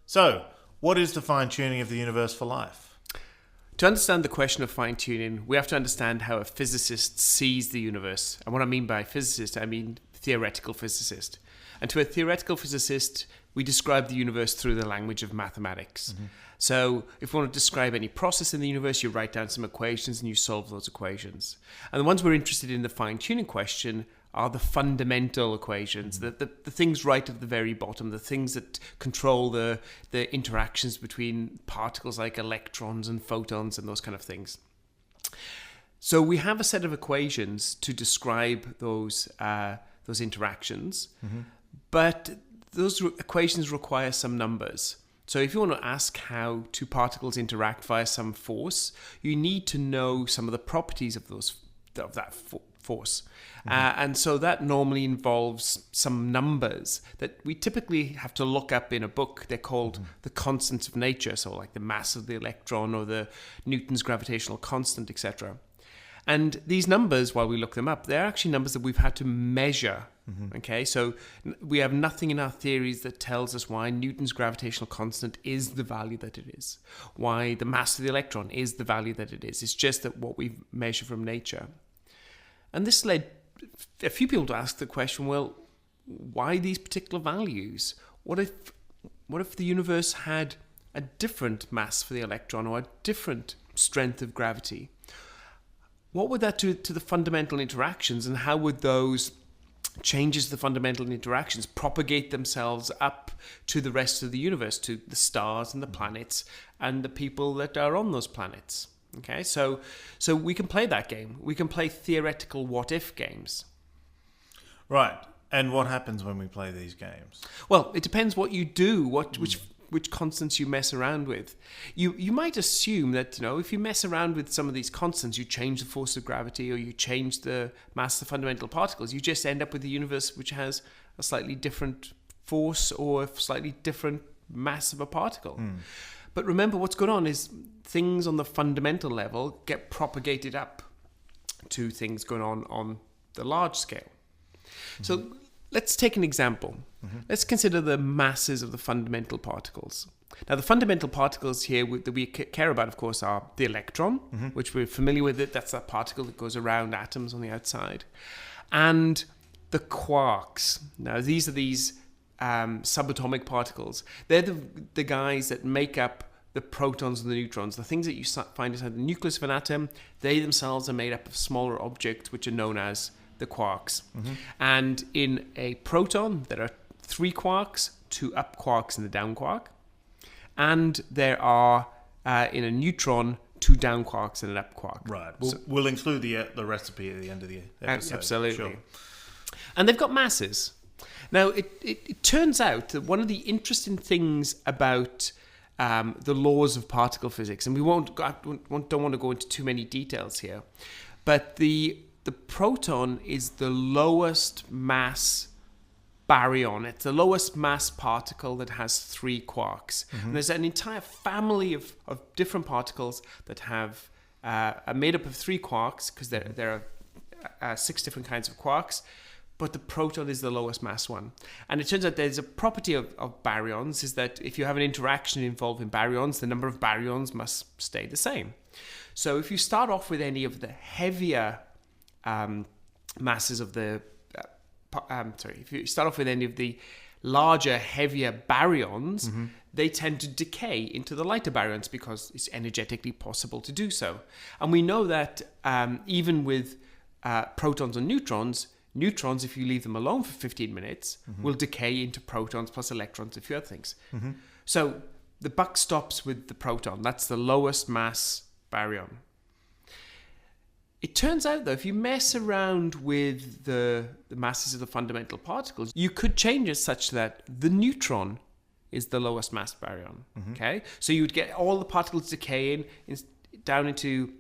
So, what is the fine-tuning of the universe for life? To understand the question of fine-tuning, we have to understand how a physicist sees the universe. And what I mean by physicist, I mean theoretical physicist. And to a theoretical physicist, we describe the universe through the language of mathematics. Mm-hmm. So if you want to describe any process in the universe, you write down some equations and you solve those equations. And the ones we're interested in the fine-tuning question are the fundamental equations, the things right at the very bottom, the things that control the interactions between particles like electrons and photons and those kind of things. So we have a set of equations to describe those interactions, mm-hmm. but those equations require some numbers. So if you want to ask how two particles interact via some force, you need to know some of the properties of that force. Mm-hmm. And so that normally involves some numbers that we typically have to look up in a book. They're called mm-hmm. the constants of nature, so like the mass of the electron or the Newton's gravitational constant, etc. And these numbers, while we look them up, they're actually numbers that we've had to measure. Mm-hmm. Okay, so we have nothing in our theories that tells us why Newton's gravitational constant is the value that it is, why the mass of the electron is the value that it is. It's just that what we measure from nature. And this led a few people to ask the question, well, why these particular values? What if the universe had a different mass for the electron or a different strength of gravity? What would that do to the fundamental interactions, and how would those changes to the fundamental interactions propagate themselves up to the rest of the universe, to the stars and the planets and the people that are on those planets? Okay, so we can play that game. We can play theoretical what-if games. Right. And what happens when we play these games? Well, it depends what you do, which constants you mess around with. You might assume that, if you mess around with some of these constants, you change the force of gravity or you change the mass of fundamental particles, you just end up with a universe which has a slightly different force or a slightly different mass of a particle. Mm. But remember, what's going on is things on the fundamental level get propagated up to things going on the large scale. Mm-hmm. So let's take an example. Mm-hmm. Let's consider the masses of the fundamental particles. Now, the fundamental particles here that we care about, of course, are the electron, mm-hmm. which we're familiar with. That's that particle that goes around atoms on the outside. And the quarks. Now, these subatomic particles. They're the guys that make up the protons and the neutrons. The things that you find inside the nucleus of an atom, they themselves are made up of smaller objects, which are known as the quarks. Mm-hmm. And in a proton, there are 3 quarks, 2 up quarks and a down quark. And there are, in a neutron, 2 down quarks and an up quark. Right. We'll include the recipe at the end of the episode. Absolutely. Sure. And they've got masses. Now, it turns out that one of the interesting things about the laws of particle physics, and we don't want to go into too many details here, but the proton is the lowest mass baryon. It's the lowest mass particle that has 3 quarks. Mm-hmm. And there's an entire family of different particles that are made up of 3 quarks, because there are 6 different kinds of quarks, but the proton is the lowest mass one. And it turns out there's a property of baryons, is that if you have an interaction involving baryons, the number of baryons must stay the same. So if you start off with any of the heavier masses of the... if you start off with any of the larger, heavier baryons, mm-hmm. they tend to decay into the lighter baryons because it's energetically possible to do so. And we know that even with protons and neutrons, if you leave them alone for 15 minutes, mm-hmm. will decay into protons plus electrons, a few other things. Mm-hmm. So the buck stops with the proton. That's the lowest mass baryon. It turns out, though, if you mess around with the masses of the fundamental particles, you could change it such that the neutron is the lowest mass baryon. Mm-hmm. Okay, so you would get all the particles decaying down into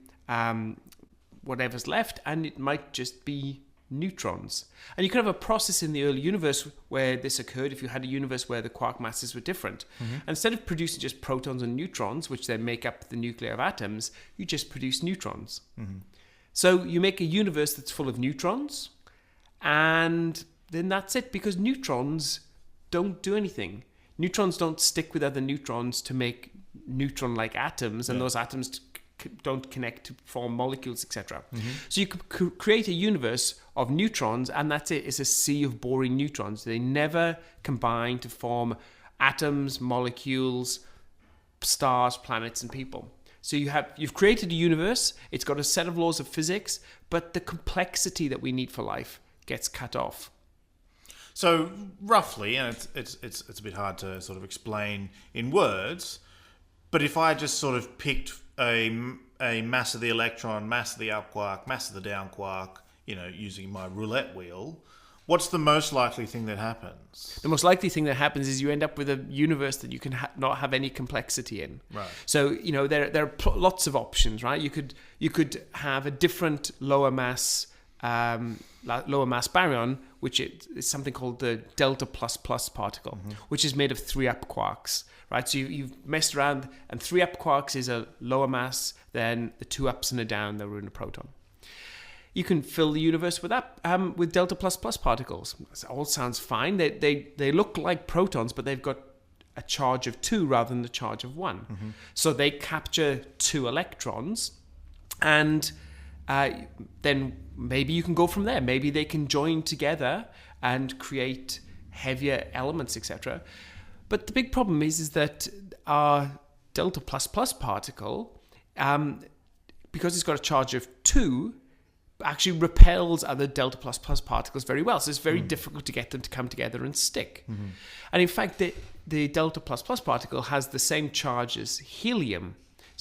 whatever's left, and it might just be neutrons. And you could have a process in the early universe where this occurred, if you had a universe where the quark masses were different. Mm-hmm. And instead of producing just protons and neutrons, which then make up the nuclei of atoms, you just produce neutrons. Mm-hmm. So you make a universe that's full of neutrons, and then that's it, because neutrons don't do anything. neutrons don't stick with other neutrons to make neutron-like atoms, and those atoms don't connect to form molecules, etc. So you could create a universe of neutrons, and that's it. It's a sea of boring neutrons. They never combine to form atoms, molecules, stars, planets, and people. So you've created a universe. It's got a set of laws of physics, but the complexity that we need for life gets cut off. So roughly, and it's a bit hard to sort of explain in words, but if I just sort of picked a mass of the electron, mass of the up quark, mass of the down quark, using my roulette wheel, what's the most likely thing that happens? The most likely thing that happens is you end up with a universe that you can not have any complexity in. Right. So there are lots of options, right? You could have a different lower mass baryon, which is something called the delta plus plus particle, which is made of 3 up quarks. Right, so you've messed around, and 3 up quarks is a lower mass than the 2 ups and a down that were in a proton. You can fill the universe with with delta plus plus particles. It all sounds fine. They look like protons, but they've got a charge of 2 rather than the charge of 1. So they capture 2 electrons, and then maybe you can go from there. Maybe they can join together and create heavier elements, etc. But the big problem is that our delta plus plus particle, because it's got a charge of 2, actually repels other delta plus plus particles very well. So it's very difficult to get them to come together and stick. And in fact, the delta plus plus particle has the same charge as helium,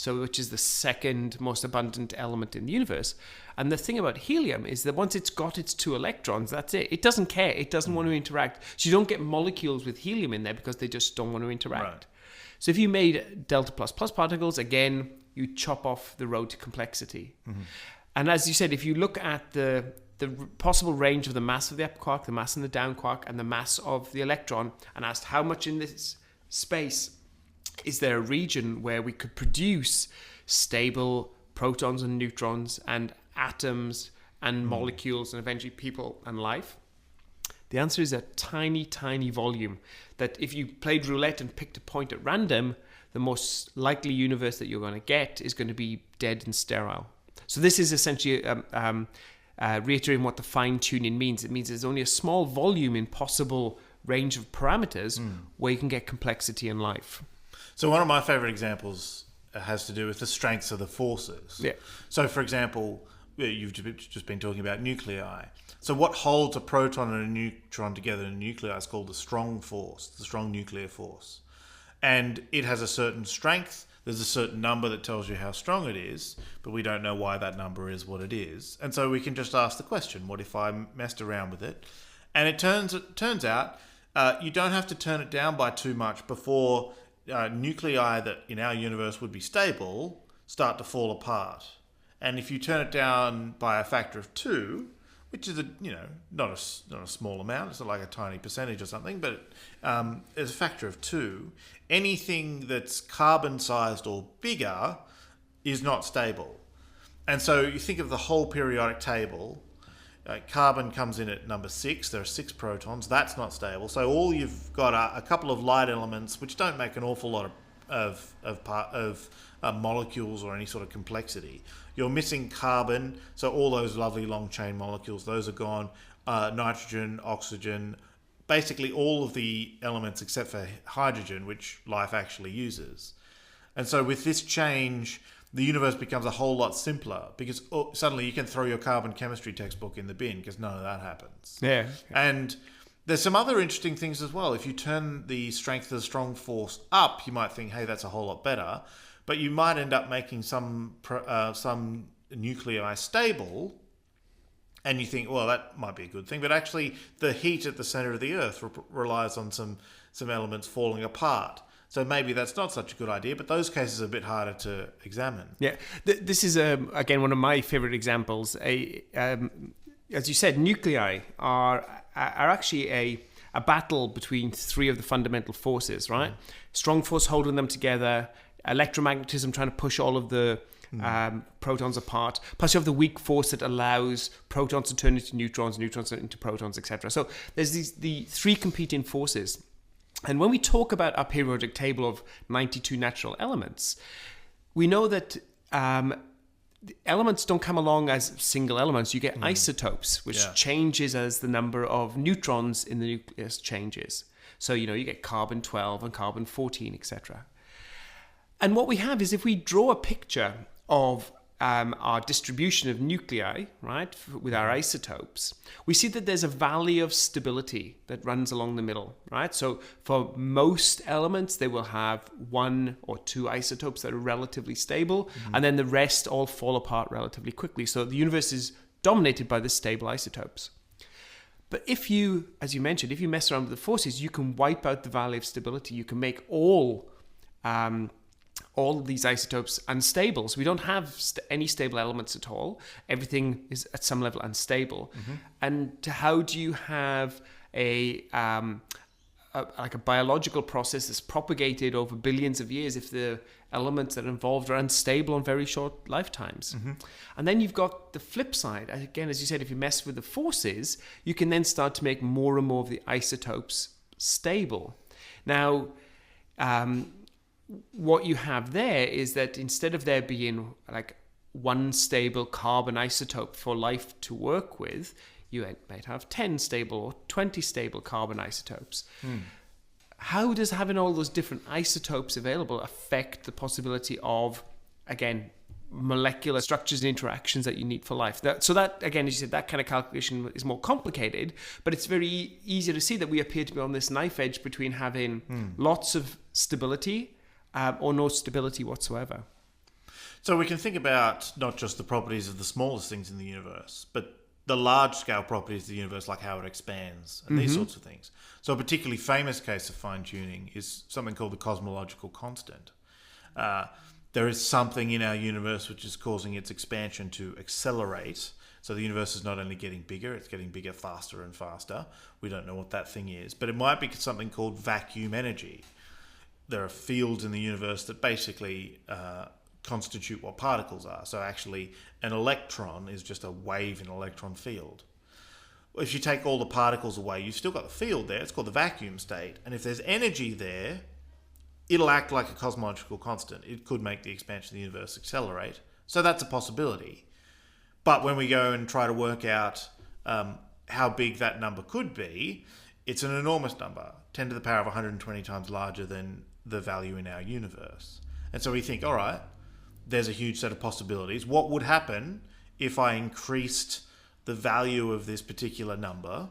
which is the second most abundant element in the universe. And the thing about helium is that once it's got its 2 electrons, that's it. It doesn't care. It doesn't want to interact. So you don't get molecules with helium in there because they just don't want to interact. Right. So if you made delta plus plus particles, again, you chop off the road to complexity. And as you said, if you look at the possible range of the mass of the up quark, the mass in the down quark, and the mass of the electron, and asked how much in this space is there a region where we could produce stable protons and neutrons and atoms and molecules and eventually people and life? The answer is a tiny, tiny volume that if you played roulette and picked a point at random, the most likely universe that you're going to get is going to be dead and sterile. So this is essentially reiterating what the fine-tuning means. It means there's only a small volume in possible range of parameters where you can get complexity in life. So one of my favorite examples has to do with the strengths of the forces. Yeah. So, for example, you've just been talking about nuclei. So what holds a proton and a neutron together in a nuclei is called the strong force, the strong nuclear force. And it has a certain strength. There's a certain number that tells you how strong it is, but we don't know why that number is what it is. And so we can just ask the question, what if I messed around with it? And it turns out you don't have to turn it down by too much before nuclei that in our universe would be stable start to fall apart. And if you turn it down by a factor of 2, which is not a small amount, it's not like a tiny percentage or something, but as a factor of 2, anything that's carbon-sized or bigger is not stable. And so you think of the whole periodic table. Carbon comes in at number 6. There are 6 protons. That's not stable. So all you've got are a couple of light elements, which don't make an awful lot of molecules or any sort of complexity. You're missing carbon, so all those lovely long chain molecules, those are gone. Nitrogen, oxygen, basically all of the elements except for hydrogen, which life actually uses. And so with this change, the universe becomes a whole lot simpler because suddenly you can throw your carbon chemistry textbook in the bin because none of that happens. Yeah. And there's some other interesting things as well. If you turn the strength of the strong force up, you might think, hey, that's a whole lot better. But you might end up making some nuclei stable, and you think, well, that might be a good thing. But actually, the heat at the center of the Earth relies on some elements falling apart. So maybe that's not such a good idea, but those cases are a bit harder to examine. Yeah, this is, again, one of my favorite examples. As you said, nuclei are actually a battle between 3 of the fundamental forces, right? Strong force holding them together, electromagnetism trying to push all of the protons apart. Plus you have the weak force that allows protons to turn into neutrons, neutrons into protons, etc. So there's the 3 competing forces. And when we talk about our periodic table of 92 natural elements, we know that the elements don't come along as single elements. You get isotopes, which changes as the number of neutrons in the nucleus changes. So, you get carbon-12 and carbon-14, etc. And what we have is if we draw a picture of our distribution of nuclei, right, with our isotopes, we see that there's a valley of stability that runs along the middle, right? So for most elements, they will have 1 or 2 isotopes that are relatively stable, and then the rest all fall apart relatively quickly. So the universe is dominated by the stable isotopes. But if you, as you mentioned, if you mess around with the forces, you can wipe out the valley of stability. You can make all of these isotopes unstable. So we don't have any stable elements at all. Everything is at some level unstable. And how do you have a biological process that's propagated over billions of years if the elements that are involved are unstable on very short lifetimes? And then you've got the flip side. Again, as you said, if you mess with the forces, you can then start to make more and more of the isotopes stable. Now, what you have there is that instead of there being like one stable carbon isotope for life to work with, you might have 10 stable or 20 stable carbon isotopes. How does having all those different isotopes available affect the possibility of, again, molecular structures and interactions that you need for life? So that, again, as you said, that kind of calculation is more complicated, but it's very easy to see that we appear to be on this knife edge between having lots of stability or no stability whatsoever. So we can think about not just the properties of the smallest things in the universe, but the large-scale properties of the universe, like how it expands and these sorts of things. So a particularly famous case of fine-tuning is something called the cosmological constant. There is something in our universe which is causing its expansion to accelerate. So the universe is not only getting bigger, it's getting bigger faster and faster. We don't know what that thing is, but it might be something called vacuum energy. There are fields in the universe that basically constitute what particles are. So actually, an electron is just a wave in an electron field. If you take all the particles away, you've still got the field there. It's called the vacuum state. And if there's energy there, it'll act like a cosmological constant. It could make the expansion of the universe accelerate. So that's a possibility. But when we go and try to work out how big that number could be, it's an enormous number, 10 to the power of 120 times larger than the value in our universe. And so we think, all right, there's a huge set of possibilities. What would happen if I increased the value of this particular number?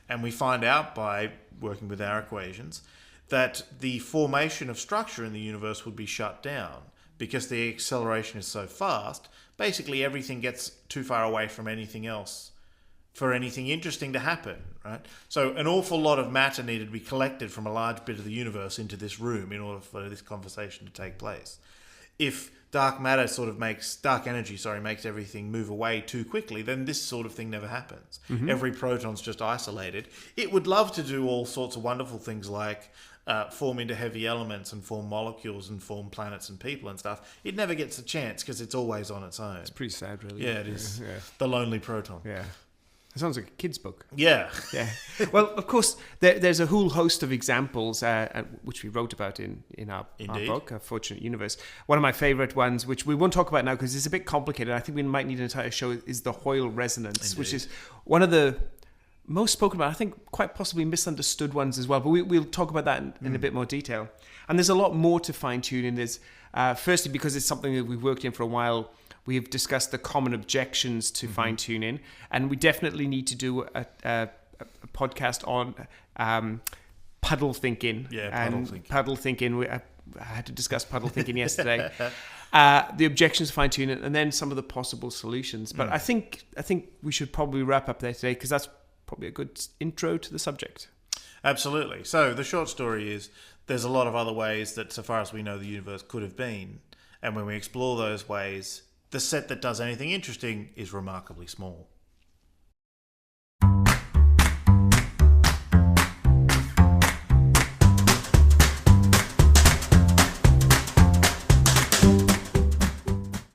And we find out by working with our equations that the formation of structure in the universe would be shut down because the acceleration is so fast. Basically, everything gets too far away from anything else for anything interesting to happen, right? So an awful lot of matter needed to be collected from a large bit of the universe into this room in order for this conversation to take place. If dark energy makes everything move away too quickly, then this sort of thing never happens. Every proton's just isolated. It would love to do all sorts of wonderful things like form into heavy elements and form molecules and form planets and people and stuff. It never gets a chance because it's always on its own. It's pretty sad, really. Yeah, it is. Yeah. The lonely proton. Yeah. It sounds like a kid's book. Yeah. Yeah. Well, of course, there's a whole host of examples, which we wrote about in our book, A Fortunate Universe. One of my favorite ones, which we won't talk about now because it's a bit complicated. I think we might need an entire show, is the Hoyle resonance, which is one of the most spoken about, I think quite possibly misunderstood ones as well. But we'll talk about that in a bit more detail. And there's a lot more to fine-tune in this. Firstly, because it's something that we've worked in for a while. We've discussed the common objections to fine-tuning, and we definitely need to do a podcast on puddle thinking. Yeah, puddle thinking. I had to discuss puddle thinking yesterday. The objections to fine-tuning, and then some of the possible solutions. But I think we should probably wrap up there today because that's probably a good intro to the subject. Absolutely. So the short story is there's a lot of other ways that, so far as we know, the universe could have been. And when we explore those ways, the set that does anything interesting is remarkably small.